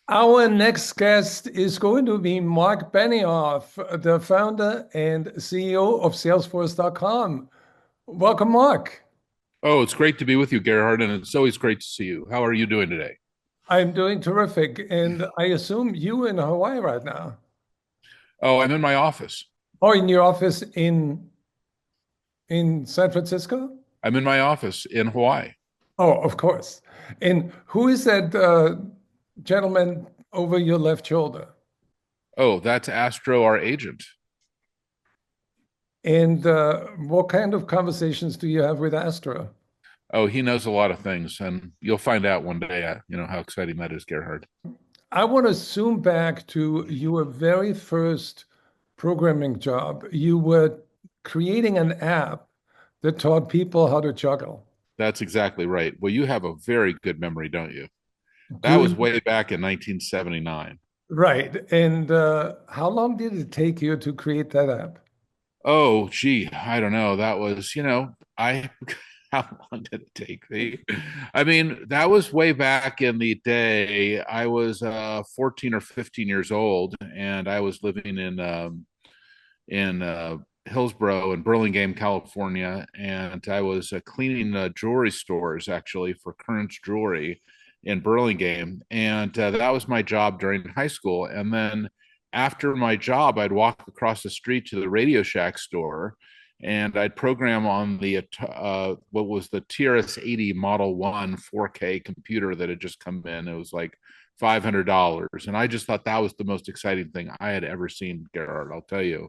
Our next guest is going to be Marc Benioff, the founder and CEO of Salesforce.com. Welcome, Marc. Oh, it's great to be with you, Gerhard, and it's always great to see you. How are you doing today? I'm doing terrific, and I assume you in Hawaii right now, Oh, I'm in my office. or in your office in San Francisco. I'm in my office in Hawaii. Oh, of course. And who is that gentleman over your left shoulder? Oh, that's Astro, our agent. And what kind of conversations do you have with Astra? Oh, he knows a lot of things, and you'll find out one day, how exciting that is, Gerhard. I want to zoom back to your very first programming job. You were creating an app that taught people how to juggle. That's exactly right. Well, you have a very good memory, don't you? That Do was you? way back in 1979. Right. And how long did it take you to create that app? Oh, gee, I don't know. That was, I, how long did it take me? I mean, that was way back in the day. I was 14 or 15 years old, and I was living in Hillsborough in Burlingame, California, and I was cleaning jewelry stores actually for Currents Jewelry in Burlingame, and that was my job during high school. And then after my job, I'd walk across the street to the Radio Shack store, and I'd program on the what was the TRS-80 Model 1 4K computer that had just come in. It was like $500, and I just thought that was the most exciting thing I had ever seen, Gerhard. I'll tell you,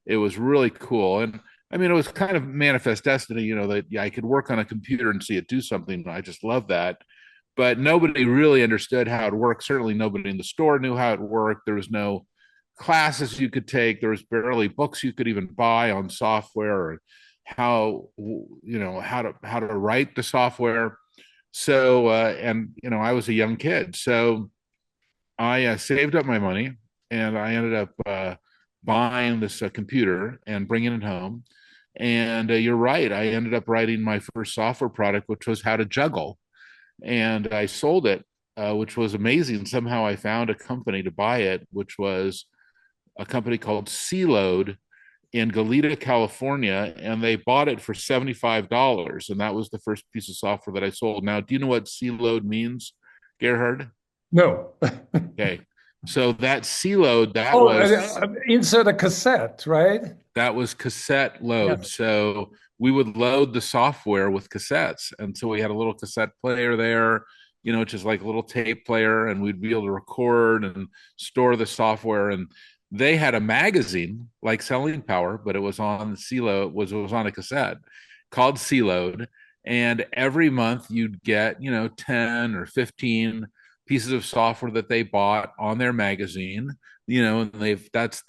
it was really cool. And I mean, it was kind of manifest destiny, that yeah, I could work on a computer and see it do something. I just love that. But nobody really understood how it worked. Certainly nobody in the store knew how it worked. There was no classes you could take. There was barely books you could even buy on software or how to write the software. So and I was a young kid. So I saved up my money and I ended up buying this computer and bringing it home. And you're right. I ended up writing my first software product, which was how to juggle. And I sold it, which was amazing. Somehow I found a company to buy it, which was a company called C-Load in Goleta, California. And they bought it for $75. And that was the first piece of software that I sold. Now, do you know what C-Load means, Gerhard? No. Okay. So that C load, that Oh, was insert a cassette, right? that was cassette Yeah. load. So we would load the software with cassettes. And so we had a little cassette player there, just like a little tape player, and we'd be able to record and store the software. And they had a magazine like Selling Power, but it was on C-Load, was on a cassette called C-Load. And every month you'd get, 10 or 15 pieces of software that they bought on their magazine, and they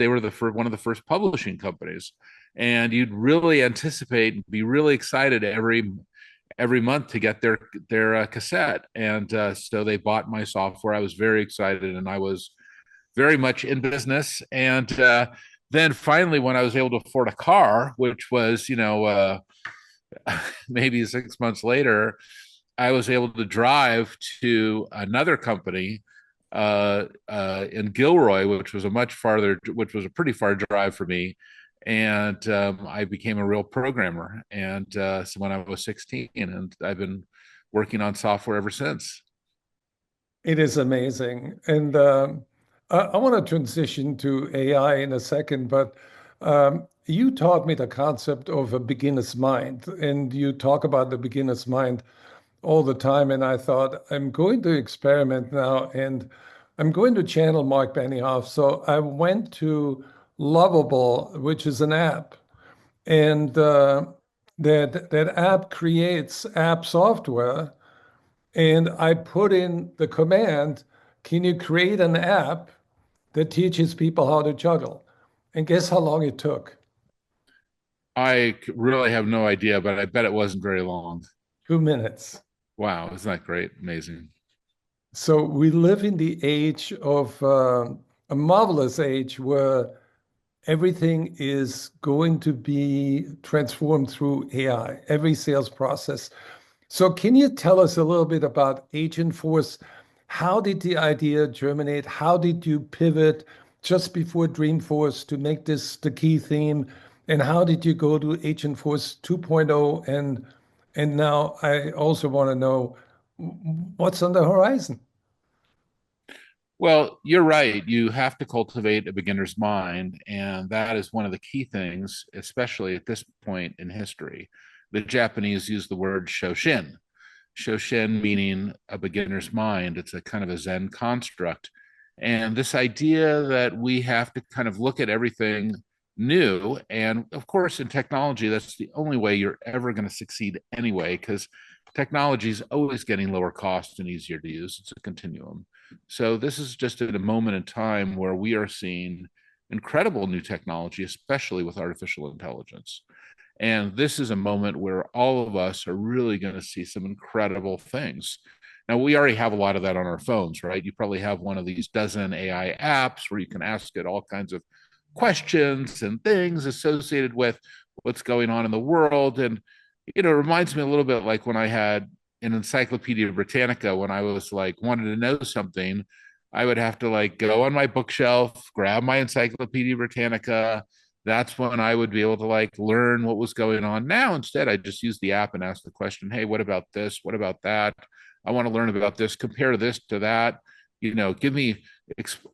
were one of the first publishing companies, and you'd really anticipate and be really excited every month to get their cassette. And so they bought my software. I was very excited, and I was very much in business. And then finally, when I was able to afford a car, which was maybe 6 months later, I was able to drive to another company in Gilroy, which was a pretty far drive for me. And I became a real programmer. And so when I was 16, and I've been working on software ever since. It is amazing. And I want to transition to AI in a second, but you taught me the concept of a beginner's mind, and you talk about the beginner's mind all the time. And I thought, I'm going to experiment now, and I'm going to channel Marc Benioff. So I went to Lovable, which is an app, and that app creates app software. And I put in the command, can you create an app that teaches people how to juggle? And guess how long it took? I really have no idea, but I bet it wasn't very long. 2 minutes. Wow, isn't that great? Amazing. So we live in the age of a marvelous age where everything is going to be transformed through AI, every sales process. So can you tell us a little bit about Agentforce? How did the idea germinate? How did you pivot just before Dreamforce to make this the key theme? And how did you go to Agentforce 2.0? And now I also want to know what's on the horizon. Well, you're right. You have to cultivate a beginner's mind. And that is one of the key things, especially at this point in history. The Japanese use the word shoshin. Shoshin meaning a beginner's mind. It's a kind of a Zen construct. And this idea that we have to kind of look at everything new. And of course, in technology, that's the only way you're ever going to succeed anyway, because technology is always getting lower cost and easier to use. It's a continuum. So this is just at a moment in time where we are seeing incredible new technology, especially with artificial intelligence. And this is a moment where all of us are really going to see some incredible things. Now, we already have a lot of that on our phones, right? You probably have one of these dozen AI apps where you can ask it all kinds of questions and things associated with what's going on in the world. And, it reminds me a little bit like when I had an Encyclopedia Britannica, when I was like wanted to know something, I would have to like go on my bookshelf, grab my Encyclopedia Britannica. That's when I would be able to like learn what was going on. Now, instead, I just use the app and ask the question, hey, what about this? What about that? I want to learn about this, compare this to that. Give me,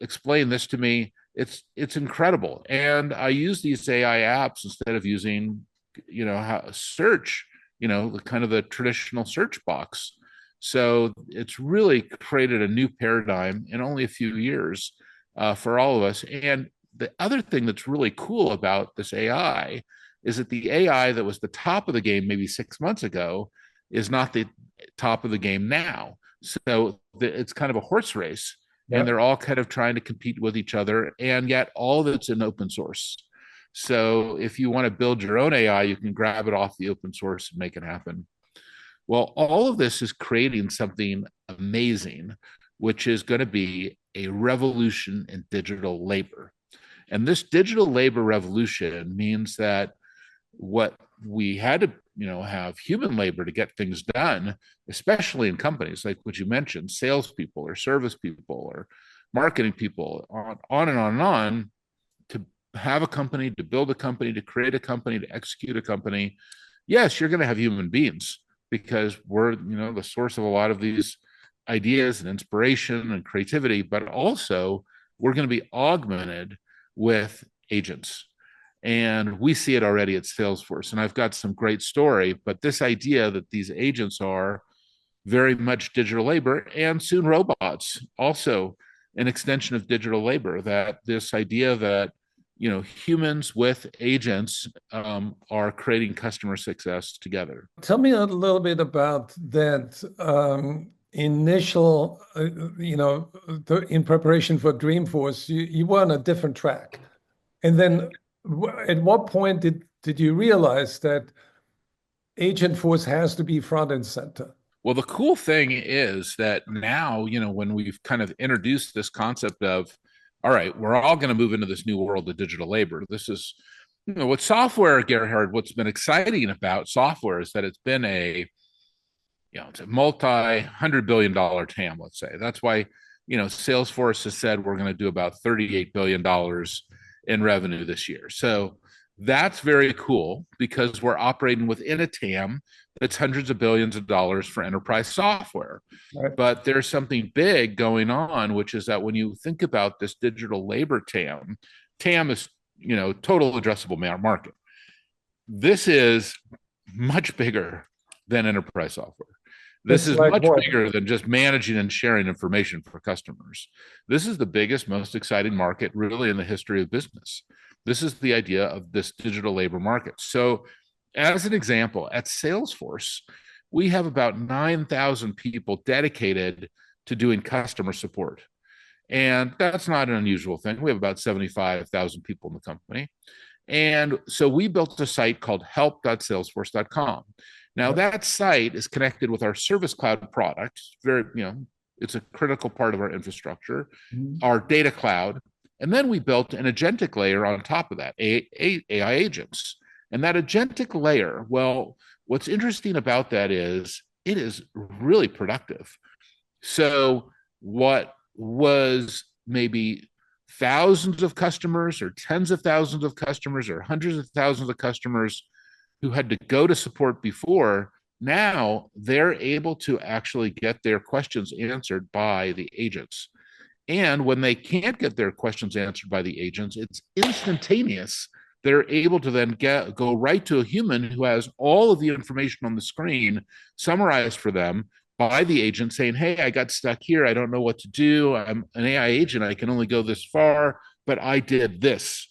explain this to me. It's incredible. And I use these AI apps instead of using, how search, the kind of the traditional search box. So it's really created a new paradigm in only a few years for all of us. And the other thing that's really cool about this AI is that the AI that was the top of the game maybe 6 months ago is not the top of the game now. So it's kind of a horse race, and Yeah. they're all kind of trying to compete with each other, and yet all of it's in open source. So if you want to build your own AI, you can grab it off the open source and make it happen. Well, all of this is creating something amazing, which is going to be a revolution in digital labor. And this digital labor revolution means that what we had to, have human labor to get things done, especially in companies like what you mentioned, salespeople or service people or marketing people, on and on and on, to have a company, to build a company, to create a company, to execute a company. Yes, you're going to have human beings because we're, the source of a lot of these ideas and inspiration and creativity, but also we're going to be augmented with agents. And we see it already at Salesforce. And I've got some great story, but this idea that these agents are very much digital labor and soon robots, also an extension of digital labor, that this idea that humans with agents are creating customer success together. Tell me a little bit about that initial, in preparation for Dreamforce, you were on a different track. And then at what point did you realize that Agentforce has to be front and center? Well, the cool thing is that now, when we've kind of introduced this concept of, all right, we're all going to move into this new world of digital labor. This is, what software, Gerhard, what's been exciting about software is that it's been it's a multi-$100 billion TAM, let's say. That's why, Salesforce has said we're going to do about $38 billion in revenue this year. So that's very cool because we're operating within a TAM that's hundreds of billions of dollars for enterprise software. Right. But there's something big going on, which is that when you think about this digital labor TAM is, total addressable market. This is much bigger than enterprise software. This It's is like much what? bigger than just managing and sharing information for customers. This is the biggest, most exciting market really in the history of business. This is the idea of this digital labor market. So, as an example, at Salesforce, we have about 9,000 people dedicated to doing customer support. And that's not an unusual thing. We have about 75,000 people in the company. And so we built a site called help.salesforce.com. Now Yeah. that site is connected with our Service Cloud product. Very, it's a critical part of our infrastructure, Mhm. our data cloud. And then we built an agentic layer on top of that, AI agents. And that agentic layer, well, what's interesting about that is it is really productive. So what was maybe thousands of customers or tens of thousands of customers or hundreds of thousands of customers who had to go to support before. Now they're able to actually get their questions answered by the agents. And when they can't get their questions answered by the agents, it's instantaneous. They're able to then go right to a human who has all of the information on the screen summarized for them by the agent saying, hey, I got stuck here. I don't know what to do. I'm an AI agent. I can only go this far, but I did this.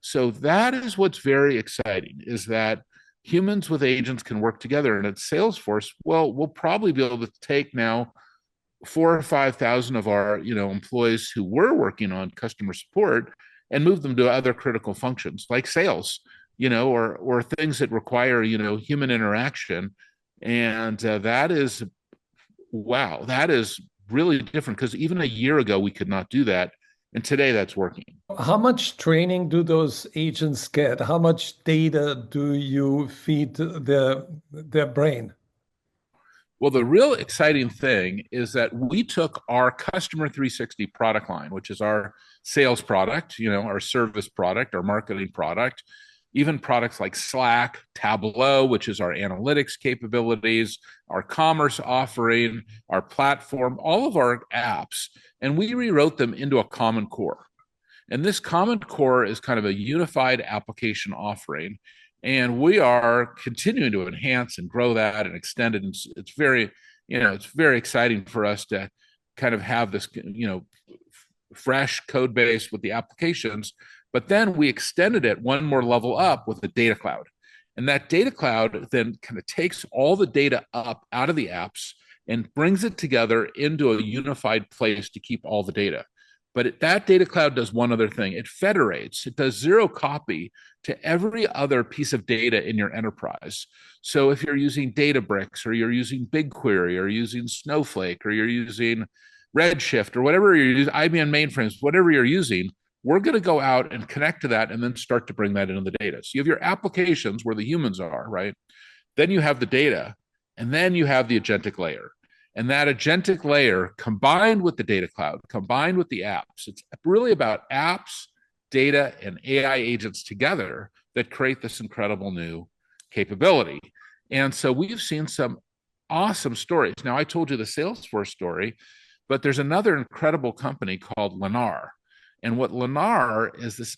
So that is what's very exciting, is that humans with agents can work together. And at Salesforce, well, we'll probably be able to take now 4,000 or 5,000 of our employees who were working on customer support and move them to other critical functions like sales, or things that require human interaction. And that is, wow, that is really different, because even a year ago we could not do that, and today that's working. How much training do those agents get? How much data do you feed their brain? Well, the real exciting thing is that we took our Customer 360 product line, which is our sales product, our service product, our marketing product, even products like Slack, Tableau, which is our analytics capabilities, our commerce offering, our platform, all of our apps, and we rewrote them into a common core. And this common core is kind of a unified application offering. And we are continuing to enhance and grow that and extend it. And it's very, it's very exciting for us to kind of have this, fresh code base with the applications. But then we extended it one more level up with the data cloud. And that data cloud then kind of takes all the data up out of the apps and brings it together into a unified place to keep all the data. But that data cloud does one other thing. It federates. It does zero copy to every other piece of data in your enterprise. So if you're using Databricks, or you're using BigQuery, or using Snowflake, or you're using Redshift, or whatever you're using, IBM mainframes, whatever you're using, we're going to go out and connect to that and then start to bring that into the data. So you have your applications where the humans are, right? Then you have the data, and then you have the agentic layer. And that agentic layer combined with the data cloud, combined with the apps, it's really about apps, data, and AI agents together that create this incredible new capability. And so we've seen some awesome stories. Now, I told you the Salesforce story, but there's another incredible company called Lennar. And what Lennar is this,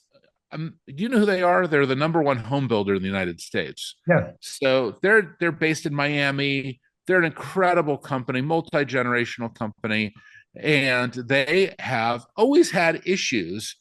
do you know who they are? They're the #1 home builder in the United States. Yeah. So they're based in Miami. They're an incredible company, multi-generational company, and they have always had issues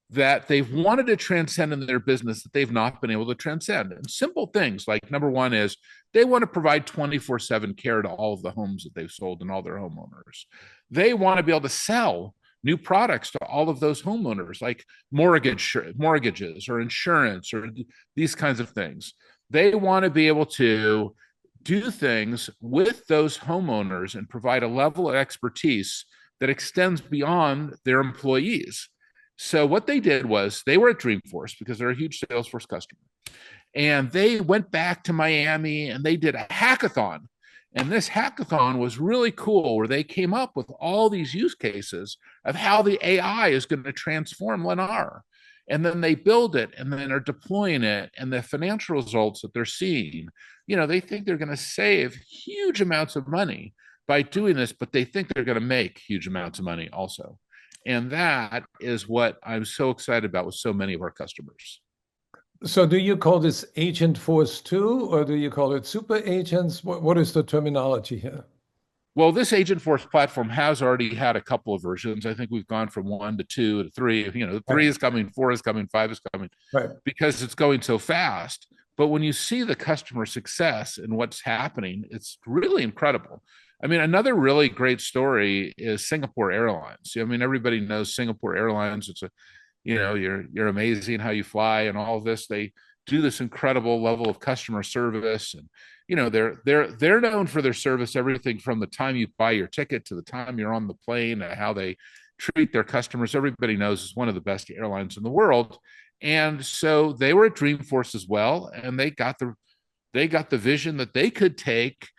that they've wanted to transcend in their business that they've not been able to transcend. And simple things like, #1 is they want to provide 24/7 care to all of the homes that they've sold and all their homeowners. They want to be able to sell new products to all of those homeowners, like mortgages or insurance or these kinds of things. They want to be able to do things with those homeowners and provide a level of expertise that extends beyond their employees. So what they did was they were at Dreamforce because they're a huge Salesforce customer. And they went back to Miami and they did a hackathon. And this hackathon was really cool, where they came up with all these use cases of how the AI is going to transform Lennar. And then they build it and then are deploying it, and the financial results that they're seeing, they think they're going to save huge amounts of money by doing this, but they think they're going to make huge amounts of money also. And that is what I'm so excited about with so many of our customers. So do you call this Agentforce 2, or do you call it super agents? What is the terminology here? Well, this Agentforce platform has already had a couple of versions. I think we've gone from 1 to 2 to 3. 3 is coming, 4 is coming, 5 is coming, right, because it's going so fast. But when you see the customer success and what's happening, it's really incredible. I mean, another really great story is Singapore Airlines. I mean, everybody knows Singapore Airlines. It's you're amazing how you fly and all of this. They do this incredible level of customer service, and they're known for their service, everything from the time you buy your ticket to the time you're on the plane, how they treat their customers. Everybody knows it's one of the best airlines in the world. And so they were at Dreamforce as well, and they got the vision that they could take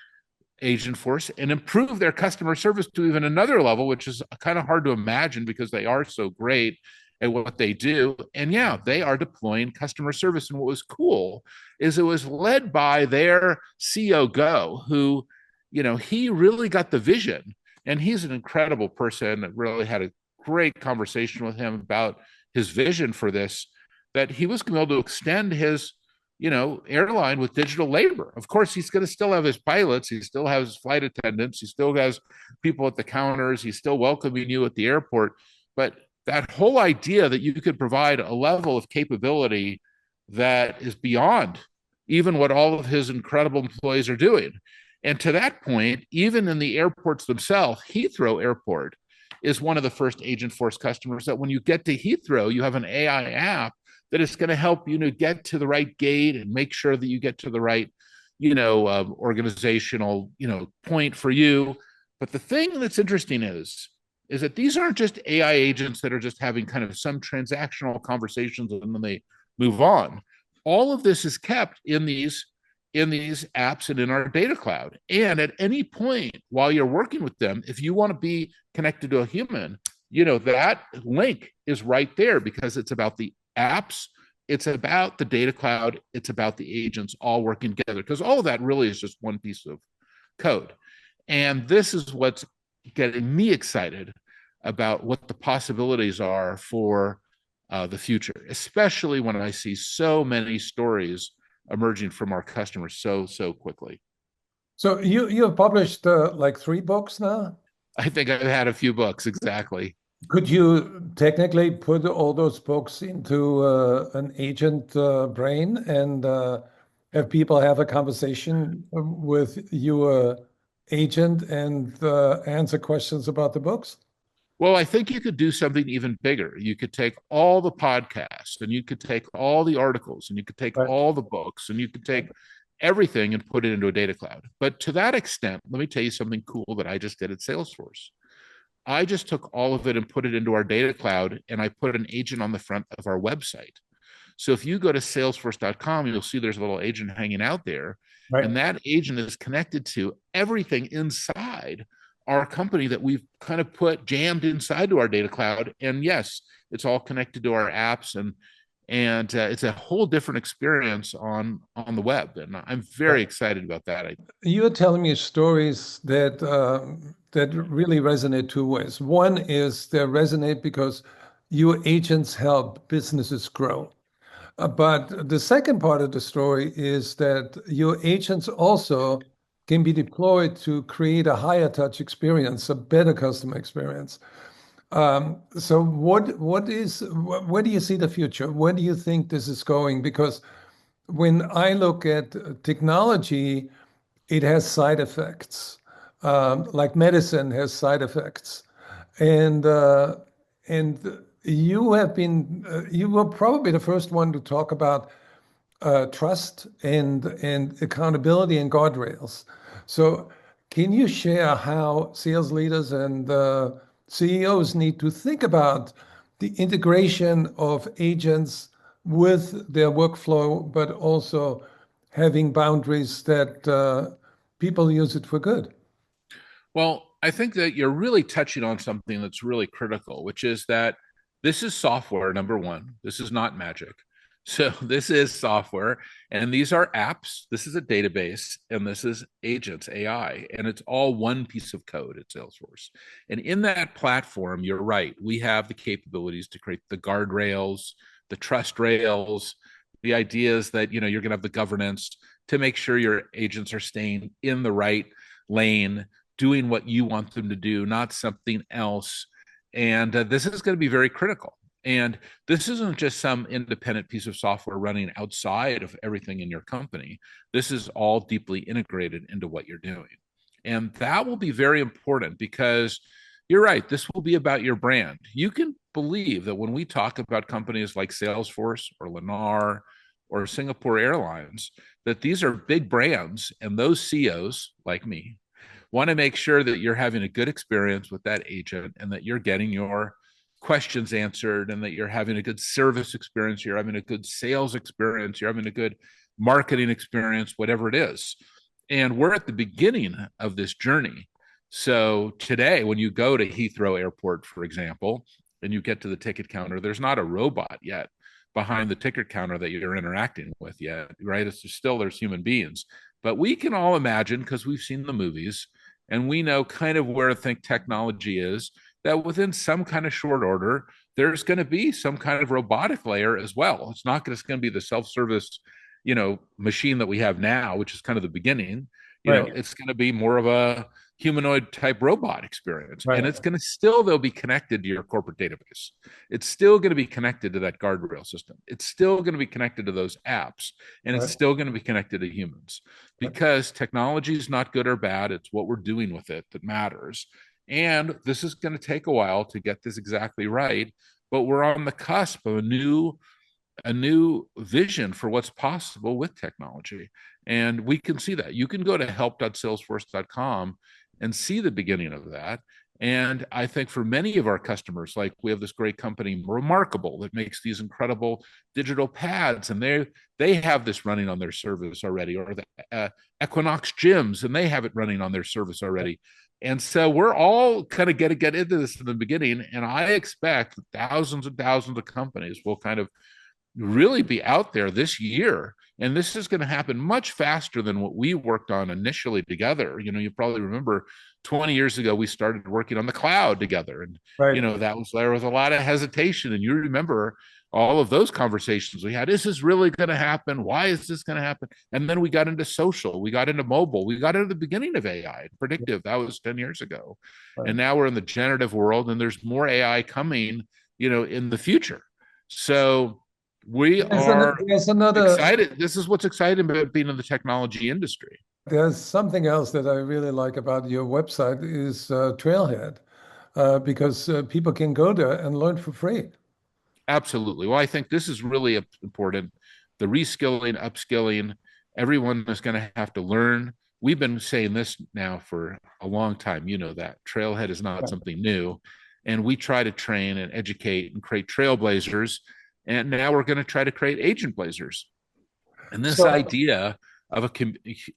Agentforce and improve their customer service to even another level, which is kind of hard to imagine because they are so great at what they do. And yeah, they are deploying customer service. And what was cool is it was led by their CEO Go, who, he really got the vision. And he's an incredible person that really had a great conversation with him about his vision for this, that he was going to be able to extend his airline with digital labor. Of course, he's going to still have his pilots. He still has flight attendants. He still has people at the counters. He's still welcoming you at the airport. But that whole idea that you could provide a level of capability that is beyond even what all of his incredible employees are doing. And to that point, even in the airports themselves, Heathrow Airport is one of the first Agentforce customers that when you get to Heathrow, you have an AI app that is going to help you to get to the right gate and make sure that you get to the right, organizational, point for you. But the thing that's interesting is that these aren't just AI agents that are just having kind of some transactional conversations and then they move on. All of this is kept in these apps and in our data cloud. And at any point while you're working with them, if you want to be connected to a human, that link is right there because it's about the apps, it's about the data cloud, it's about the agents all working together, because all of that really is just one piece of code. And this is what's getting me excited about what the possibilities are for the future, especially when I see so many stories emerging from our customers so quickly. So you have published like 3 books now? I think I've had a few books, exactly. Could you technically put all those books into an agent brain and have people have a conversation with your agent and answer questions about the books? Well, I think you could do something even bigger. You could take all the podcasts and you could take all the articles and you could take Right. all the books and you could take everything and put it into a data cloud. But to that extent, let me tell you something cool that I just did at Salesforce. I just took all of it and put it into our data cloud, and I put an agent on the front of our website. So if you go to salesforce.com, you'll see there's a little agent hanging out there, Right. and that agent is connected to everything inside our company that we've kind of put jammed inside to our data cloud. And yes, it's all connected to our apps, and it's a whole different experience on the web, and I'm very excited about that. You're telling me stories that really resonate 2 ways. One is they resonate because your agents help businesses grow. But the second part of the story is that your agents also can be deployed to create a higher touch experience, a better customer experience. So where do you see the future? Where do you think this is going? Because when I look at technology, it has side effects, like medicine has side effects, and you were probably the first one to talk about trust and accountability and guardrails. So, can you share how sales leaders and CEOs need to think about the integration of agents with their workflow, but also having boundaries that people use it for good? Well, I think that you're really touching on something that's really critical, which is that this is software, number one. This is not magic. So, this is software, and these are apps. This is a database, and this is agents, AI, and it's all one piece of code at Salesforce. And in that platform, you're right, we have the capabilities to create the guardrails, the trust rails, the ideas that you're going to have the governance to make sure your agents are staying in the right lane, doing what you want them to do, not something else. And this is going to be very critical. And this isn't just some independent piece of software running outside of everything in your company. This is all deeply integrated into what you're doing. And that will be very important because you're right, this will be about your brand. You can believe that when we talk about companies like Salesforce or Lennar or Singapore Airlines, that these are big brands, and those CEOs like me want to make sure that you're having a good experience with that agent and that you're getting your questions answered and that you're having a good service experience, you're having a good sales experience, you're having a good marketing experience, whatever it is. And we're at the beginning of this journey. So today, when you go to Heathrow Airport, for example, and you get to the ticket counter, there's not a robot yet behind the ticket counter that you're interacting with yet, right? It's still there's human beings. But we can all imagine, because we've seen the movies and we know kind of where I think technology is, that within some kind of short order, there's going to be some kind of robotic layer as well. It's not just going to be the self-service, machine that we have now, which is kind of the beginning. Right. It's going to be more of a humanoid type robot experience, and Right. it's going to still they'll be connected to your corporate database. It's still going to be connected to that guardrail system. It's still going to be connected to those apps, and it's Right. still going to be connected to humans, Right. because technology is not good or bad. It's what we're doing with it that matters. And this is going to take a while to get this exactly right, but we're on the cusp of a new vision for what's possible with technology. And we can see that. You can go to help.salesforce.com and see the beginning of that. And I think for many of our customers, like we have this great company, Remarkable, that makes these incredible digital pads, and they have this running on their service already, or the Equinox gyms, and they have it running on their service already. And so we're all kind of get into this in the beginning, and I expect thousands and thousands of companies will kind of really be out there this year. And this is going to happen much faster than what we worked on initially together. You probably remember 20 years ago, we started working on the cloud together. And, Right. there was a lot of hesitation. And you remember all of those conversations we had. Is this really going to happen? Why is this going to happen? And then we got into social, we got into mobile, we got into the beginning of AI, predictive. That was 10 years ago. Right. And now we're in the generative world, and there's more AI coming, in the future. So we are There's another. excited. This is what's exciting about being in the technology industry. There's something else that I really like about your website is Trailhead, because people can go there and learn for free. Absolutely. Well, I think this is really important. The reskilling, upskilling, everyone is going to have to learn. We've been saying this now for a long time. You know that Trailhead is not Right. something new. And we try to train and educate and create trailblazers. And now we're going to try to create agent blazers. And this So, idea of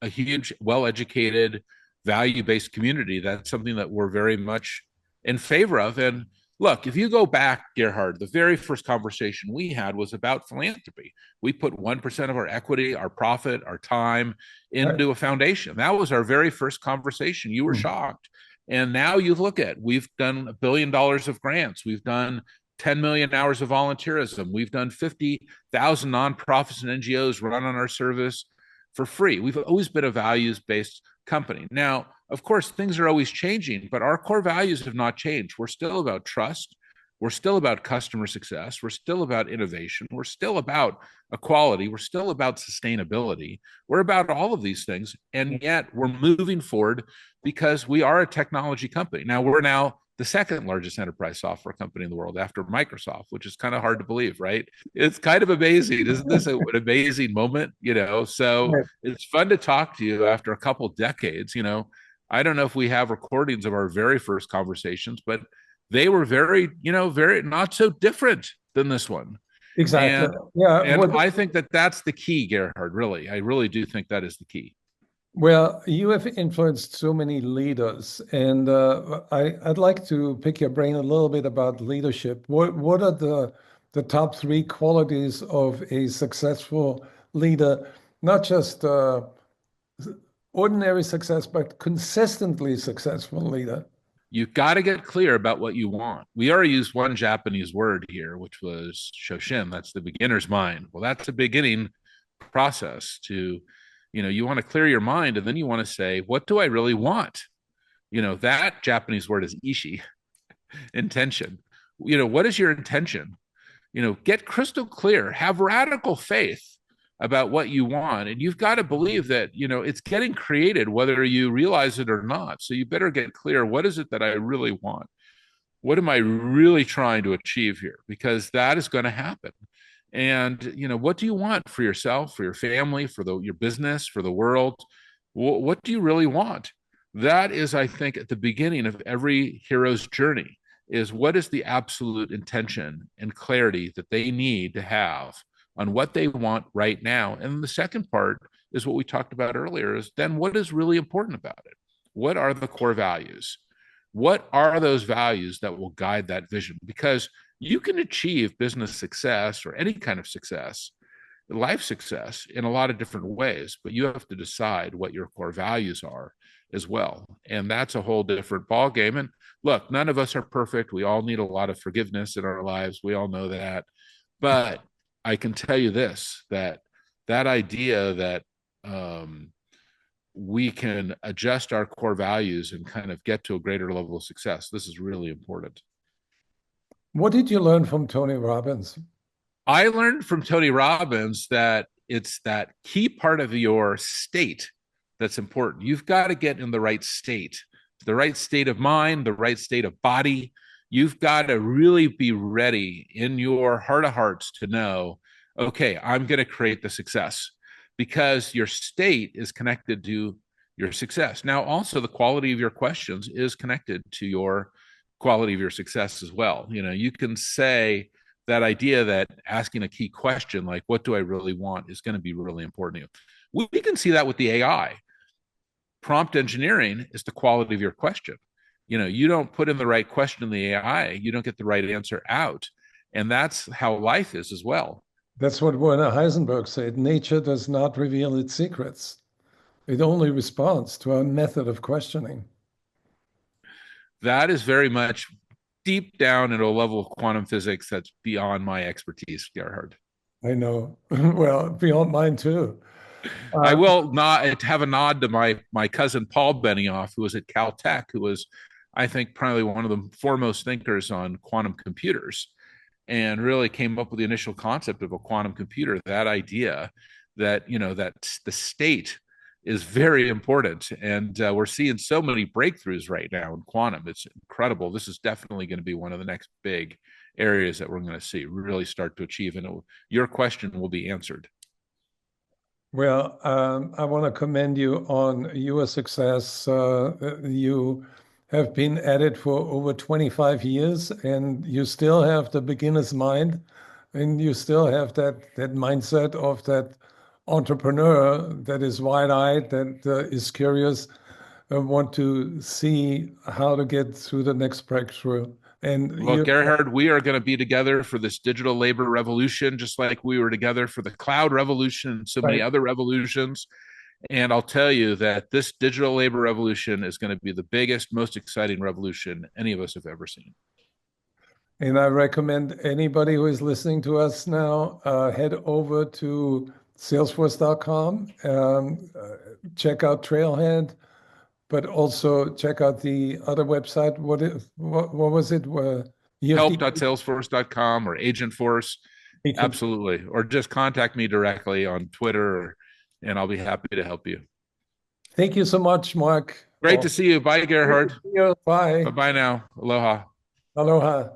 a huge, well-educated, value-based community, that's something that we're very much in favor of. And look, if you go back, Gerhard, the very first conversation we had was about philanthropy. We put 1% of our equity, our profit, our time right. into a foundation. That was our very first conversation. You were Mhm. shocked. And now you look at, we've done $1 billion of grants. We've done 10 million hours of volunteerism. We've done 50,000 nonprofits and NGOs run on our service for free. We've always been a values-based company. Now, of course, things are always changing, but our core values have not changed. We're still about trust. We're still about customer success. We're still about innovation. We're still about equality. We're still about sustainability. We're about all of these things. And yet we're moving forward because we are a technology company. Now, we're now the second largest enterprise software company in the world after Microsoft, which is kind of hard to believe, right? It's kind of amazing. Isn't this an amazing moment? So Right. it's fun to talk to you after a couple decades. I don't know if we have recordings of our very first conversations, but they were very, very not so different than this one. Exactly. And Yeah. and I think that that's the key, Gerhard. Really, I really do think that is the key. Well, you have influenced so many leaders, and I'd like to pick your brain a little bit about leadership. What are the top three qualities of a successful leader? Not just ordinary success, but consistently successful leader. You got to get clear about what you want. We already used one Japanese word here, which was shoshin. That's the beginner's mind. Well, that's a beginning process to, you want to clear your mind, and then you want to say, what do I really want? That Japanese word is ishi, intention. What is your intention? Get crystal clear, have radical faith about what you want. And you've got to believe that, it's getting created, whether you realize it or not. So you better get clear. What is it that I really want? What am I really trying to achieve here? Because that is going to happen. And, what do you want for yourself, for your family, for your business, for the world? What do you really want? That is, I think, at the beginning of every hero's journey, is what is the absolute intention and clarity that they need to have on what they want right now. And the second part is what we talked about earlier, is then what is really important about it? What are the core values? What are those values that will guide that vision? Because you can achieve business success or any kind of success, life success, in a lot of different ways, but you have to decide what your core values are as well. And that's a whole different ball game. And look, none of us are perfect. We all need a lot of forgiveness in our lives. We all know that. But I can tell you this, that idea that we can adjust our core values and kind of get to a greater level of success, this is really important. What did you learn from Tony Robbins? I learned from Tony Robbins that it's that key part of your state that's important. You've got to get in the right state of mind, the right state of body. You've got to really be ready in your heart of hearts to know, okay, I'm going to create the success, because your state is connected to your success. Now, also, the quality of your questions is connected to your quality of your success as well. You can say that idea that asking a key question like, what do I really want, is going to be really important to you. We can see that with the AI. Prompt engineering is the quality of your question. You don't put in the right question in the AI, you don't get the right answer out. And that's how life is as well. That's what Werner Heisenberg said. Nature does not reveal its secrets. It only responds to our method of questioning. That is very much deep down at a level of quantum physics that's beyond my expertise, Gerhard. I know. Well, beyond mine too. I Uh, will not have a nod to my cousin Paul Benioff, who was at Caltech, who was, I think, probably one of the foremost thinkers on quantum computers, and really came up with the initial concept of a quantum computer. That idea that that the state is very important, and we're seeing so many breakthroughs right now in quantum. It's incredible. This is definitely going to be one of the next big areas that we're going to see really start to achieve, and your question will be answered. well, I want to commend you on your success. You have been at it for over 25 years, and you still have the beginner's mind, and you still have that mindset of that entrepreneur that is wide-eyed, that is curious, want to see how to get through the next breakthrough. And Well, you, Gerhard, we are going to be together for this digital labor revolution, just like we were together for the cloud revolution and so many right, other revolutions. And I'll tell you that this digital labor revolution is going to be the biggest, most exciting revolution any of us have ever seen. and I recommend anybody who is listening to us now, head over to salesforce.com, check out Trailhead, but also check out the other website. What was it? EFD Help.salesforce.com or Agentforce. agent. Absolutely. Or just contact me directly on Twitter, and I'll be happy to help you. Thank you so much, Marc. Great to see you. Bye, Gerhard. Bye. Bye bye now. Aloha. Aloha.